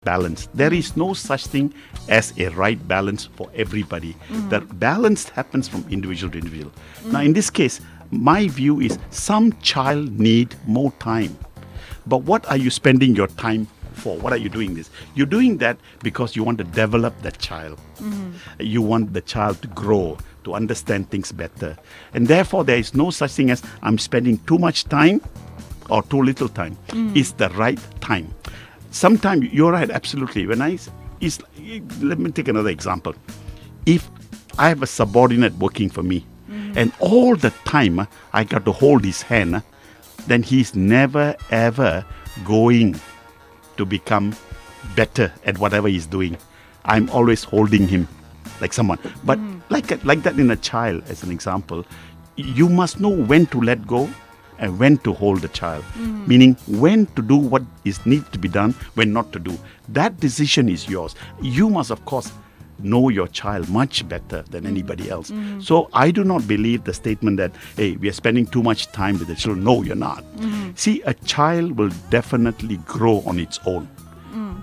balance. There is no such thing as a right balance for everybody. The balance happens from individual to individual. Now, in this case, my view is some child need more time. But what are you spending your time for? What are you doing this? You're doing that because you want to develop that child. You want the child to grow, to understand things better. And therefore, there is no such thing as I'm spending too much time or too little time. It's the right time. Sometimes you're right, absolutely. Let me take another example. If I have a subordinate working for me, and all the time I got to hold his hand, then he's never ever going to become better at whatever he's doing. I'm always holding him like someone. But like that in a child, as an example, you must know when to let go and when to hold the child, meaning when to do what is needs to be done, when not to do. That decision is yours. You must, of course, know your child much better than anybody else. So I do not believe the statement that, hey, we are spending too much time with the children. No, you're not. See, a child will definitely grow on its own.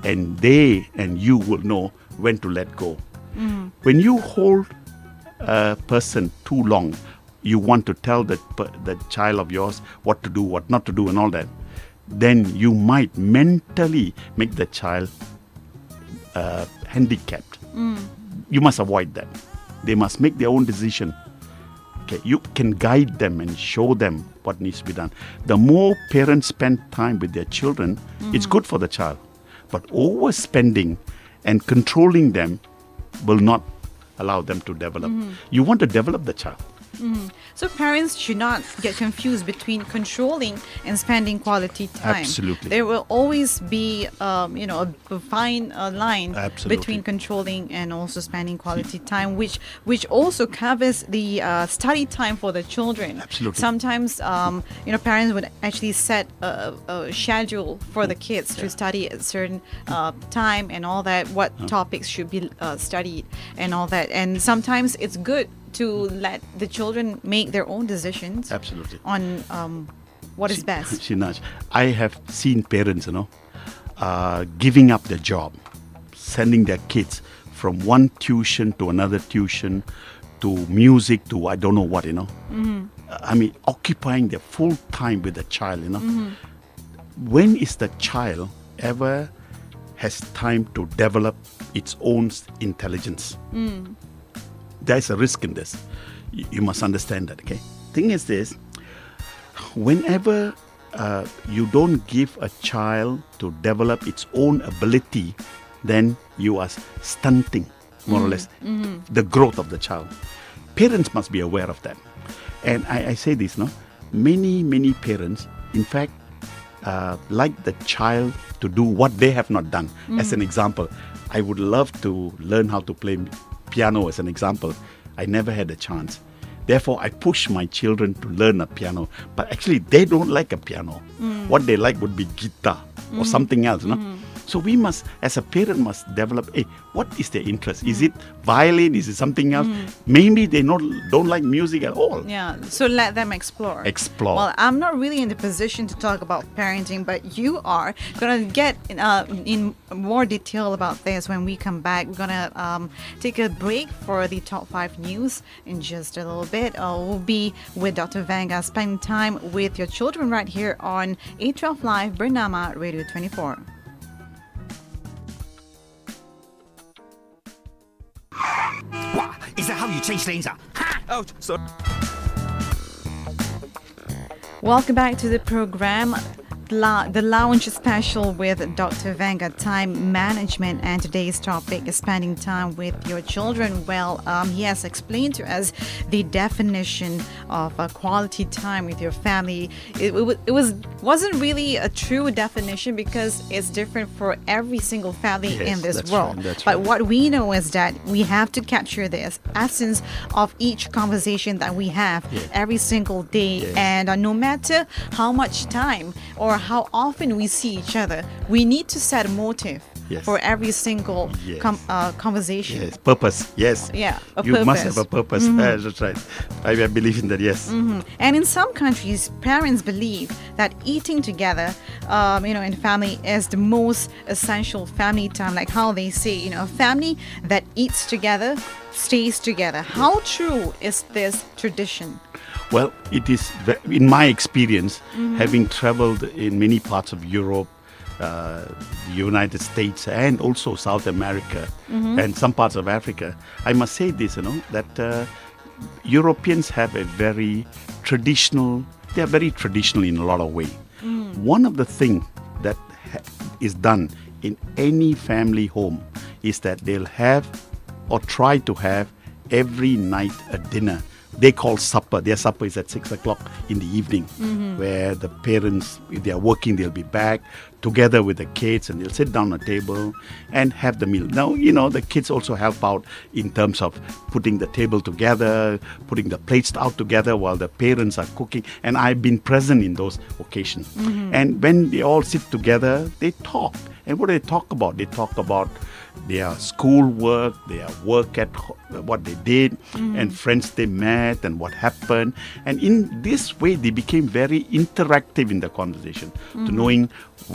And they and you will know when to let go. When you hold a person too long, you want to tell the child of yours what to do, what not to do, and all that, then you might mentally make the child handicapped. You must avoid that. They must make their own decision. Okay, you can guide them and show them what needs to be done. The more parents spend time with their children, it's good for the child. But overspending and controlling them will not allow them to develop. You want to develop the child. So parents should not get confused between controlling and spending quality time. Absolutely. There will always be, a fine line Absolutely. between controlling and also spending quality time, which also covers the study time for the children. Absolutely. Sometimes, parents would actually set a schedule for the kids to study at a certain time and all that, what topics should be studied and all that. And sometimes it's good to let the children make their own decisions. Absolutely. On what is best. Shinaj, I have seen parents, giving up their job, sending their kids from one tuition to another tuition, to music, to I don't know what, I mean, occupying their full time with the child, When is the child ever has time to develop its own intelligence? There's a risk in this. You must understand that, okay? Thing is this, whenever you don't give a child to develop its own ability, then you are stunting, more or less, the growth of the child. Parents must be aware of that. And I say this, many parents, in fact, like the child to do what they have not done. As an example, I would love to learn how to play piano as an example. I never had a chance. Therefore, I push my children to learn a piano. But actually, they don't like a piano. What they like would be guitar or something else. So we must, as a parent, must develop, what is their interest? Is it violin? Is it something else? Maybe they don't like music at all. Yeah, so let them explore. Well, I'm not really in the position to talk about parenting, but you are going to get in more detail about this when we come back. We're going to take a break for the top 5 news in just a little bit. We'll be with Dr. Vanga, spending time with your children right here on 812 Live, Bernama Radio 24. Wow, is that how you change lanes? Ha! Oh, sorry. Welcome back to the program. The Lounge Special with Dr. Vanga, Time Management, and today's topic is spending time with your children. Well, he has explained to us the definition of quality time with your family. It wasn't really a true definition because it's different for every single family in this world. But what we know is that we have to capture this essence of each conversation that we have every single day, and no matter how much time or or how often we see each other, we need to set a motive Yes. for every single Yes. conversation. Yes, purpose. Yes. Yeah, a You must have purpose. a purpose. That's right. I believe in that. Yes. And in some countries, parents believe that eating together, in family is the most essential family time. Like how they say, a family that eats together stays together. How true is this tradition? Well, it is, in my experience, having traveled in many parts of Europe, the United States, and also South America, and some parts of Africa, I must say this, that Europeans have a very traditional, they are very traditional in a lot of ways. One of the things that is done in any family home is that they'll have or try to have every night a dinner. They call supper. Their supper is at 6 o'clock in the evening, where the parents, if they are working, they'll be back together with the kids and they'll sit down at a table and have the meal. Now, the kids also help out in terms of putting the table together, putting the plates out together while the parents are cooking. And I've been present in those occasions. And when they all sit together, they talk. And what do they talk about? They talk about their school work, their work at what they did, and friends they met and what happened. And in this way, they became very interactive in the conversation, to knowing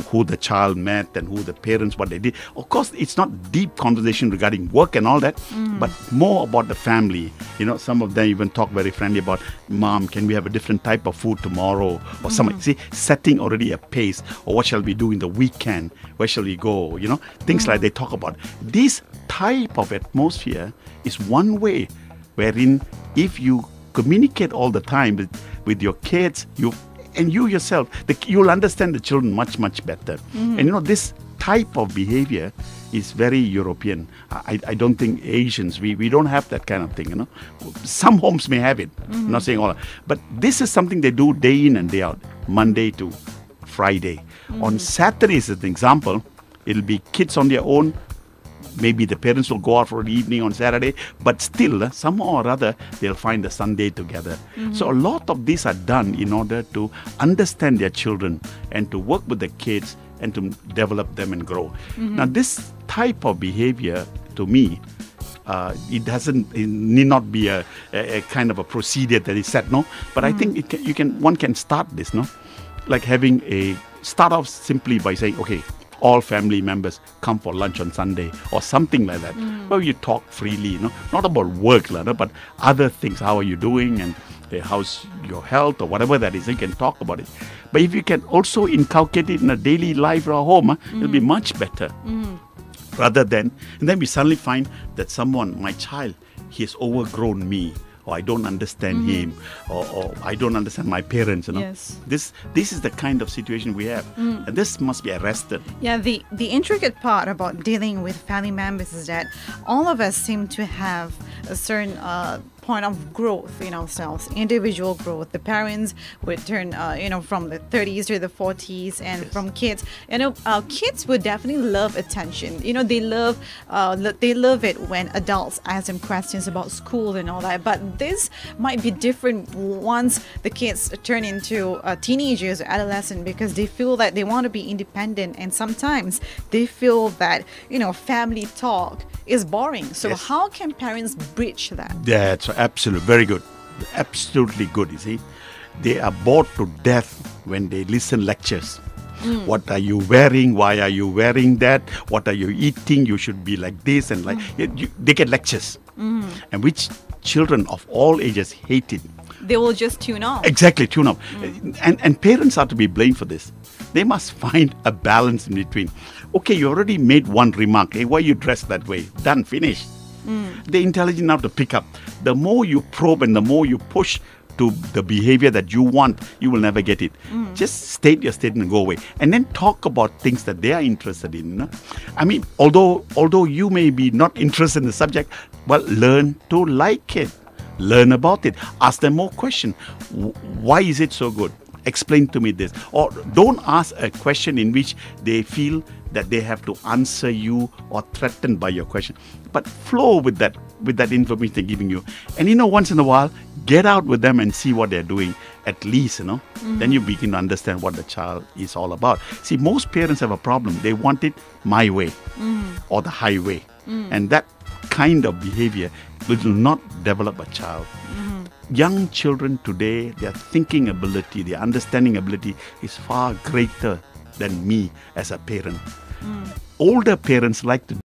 who the child met and who the parents, what they did. Of course, it's not deep conversation regarding work and all that, but more about the family. Some of them even talk very friendly about, Mom, can we have a different type of food tomorrow? Or something. See, setting already a pace. Or what shall we do in the weekend? Where shall we go? Things like they talk about. This type of atmosphere is one way wherein if you communicate all the time with your kids, you yourself, you'll understand the children much, much better. And this type of behavior is very European. I don't think Asians, we don't have that kind of thing, Some homes may have it, I'm not saying all, but this is something they do day in and day out, Monday to Friday. On Saturdays, as an example, it'll be kids on their own. Maybe the parents will go out for the evening on Saturday, but still, somehow or other, they'll find the Sunday together. So a lot of these are done in order to understand their children and to work with the kids and to develop them and grow. Now, this type of behavior, to me, it need not be a kind of a procedure that is set, no? But I think one can start this, no? Like start off simply by saying, okay, all family members come for lunch on Sunday or something like that, where you talk freely, not about work, but other things. How are you doing and how's your health or whatever that is, you can talk about it. But if you can also inculcate it in a daily life or home, it'll be much better. Rather than, and then we suddenly find that my child, he has overgrown me, or I don't understand him, or I don't understand my parents. Yes. This is the kind of situation we have, and this must be arrested. Yeah, the intricate part about dealing with family members is that all of us seem to have a certain point of growth in ourselves, individual growth. The parents would turn, from the 30s to the 40s, and from kids, kids would definitely love attention. They love it when adults ask them questions about school and all that. But this might be different once the kids turn into teenagers or adolescent, because they feel that they want to be independent, and sometimes they feel that family talk is boring. So Yes. how can parents bridge that? That's absolutely very good. Absolutely good, you see. They are bored to death when they listen lectures. What are you wearing? Why are you wearing that? What are you eating? You should be like this and like. They get lectures. And which children of all ages hate it. They will just tune out. Exactly, tune up. And parents are to be blamed for this. They must find a balance in between. Okay, you already made one remark. Hey, why you dressed that way? Done, finished. They're intelligent enough to pick up. The more you probe and the more you push to the behavior that you want, you will never get it. Just state your statement and go away. And then talk about things that they are interested in. I mean, although you may be not interested in the subject, but learn to like it. Learn about it. Ask them more questions. Why is it so good? Explain to me this. Or don't ask a question in which they feel that they have to answer you or threatened by your question. But flow with that information they're giving you. And once in a while, get out with them and see what they're doing, at least, then you begin to understand what the child is all about. See, most parents have a problem. They want it my way or the highway. And that kind of behavior will not develop a child. Young children today, their thinking ability, their understanding ability is far greater than me as a parent. Older parents like to